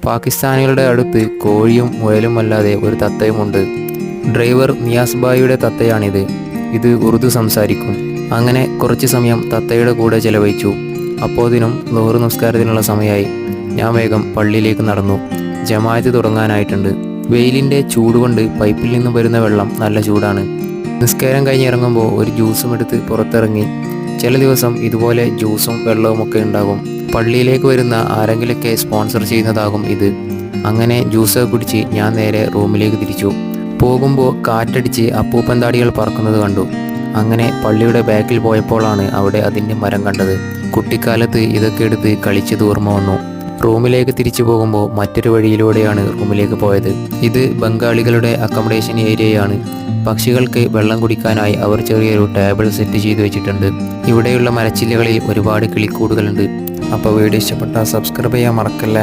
പാകിസ്ഥാനികളുടെ അടുത്ത് കോഴിയും മുയലും അല്ലാതെ ഒരു തത്തയുമുണ്ട്. ഡ്രൈവർ നിയാസ് ബായിയുടെ തത്തയാണിത്. ഇത് ഉറുദു സംസാരിക്കും. അങ്ങനെ കുറച്ച് സമയം തത്തയുടെ കൂടെ ചെലവഴിച്ചു. അപ്പോതിനും ളുഹർ നിസ്കാരത്തിനുള്ള സമയമായി. ഞാൻ വേഗം പള്ളിയിലേക്ക് നടന്നു. ജമാഅത്ത് തുടങ്ങാനായിട്ടുണ്ട്. വെയിലിൻ്റെ ചൂടുകൊണ്ട് പൈപ്പിൽ നിന്നും വരുന്ന വെള്ളം നല്ല ചൂടാണ്. നിസ്കാരം കഴിഞ്ഞിറങ്ങുമ്പോൾ ഒരു ജ്യൂസും എടുത്ത് പുറത്തിറങ്ങി. ചില ദിവസം ഇതുപോലെ ജ്യൂസും വെള്ളവും ഒക്കെ ഉണ്ടാകും. പള്ളിയിലേക്ക് വരുന്ന ആരെങ്കിലൊക്കെ സ്പോൺസർ ചെയ്യുന്നതാകും ഇത്. അങ്ങനെ ജ്യൂസൊക്കെ കുടിച്ച് ഞാൻ നേരെ റൂമിലേക്ക് തിരിച്ചു. പോകുമ്പോൾ കാറ്റടിച്ച് അപ്പൂപ്പൻ താടികൾ പറക്കുന്നത് കണ്ടു. അങ്ങനെ പള്ളിയുടെ ബാക്കിൽ പോയപ്പോഴാണ് അവിടെ അതിൻ്റെ മരം കണ്ടത്. കുട്ടിക്കാലത്ത് ഇതൊക്കെ എടുത്ത് കളിച്ചത് ഓർമ്മ വന്നു. റൂമിലേക്ക് തിരിച്ചു പോകുമ്പോൾ മറ്റൊരു വഴിയിലൂടെയാണ് റൂമിലേക്ക് പോയത്. ഇത് ബംഗാളികളുടെ അക്കോമഡേഷൻ ഏരിയയാണ്. പക്ഷികൾക്ക് വെള്ളം കുടിക്കാനായി അവർ ചെറിയൊരു ടേബിൾ സെറ്റ് ചെയ്തു വെച്ചിട്ടുണ്ട്. ഇവിടെയുള്ള മരച്ചില്ലകളിൽ ഒരുപാട് കിളിക്കൂടുകളുണ്ട്. അപ്പോൾ വീഡിയോ ഇഷ്ടപ്പെട്ടാൽ സബ്സ്ക്രൈബ് ചെയ്യാൻ മറക്കല്ലേ.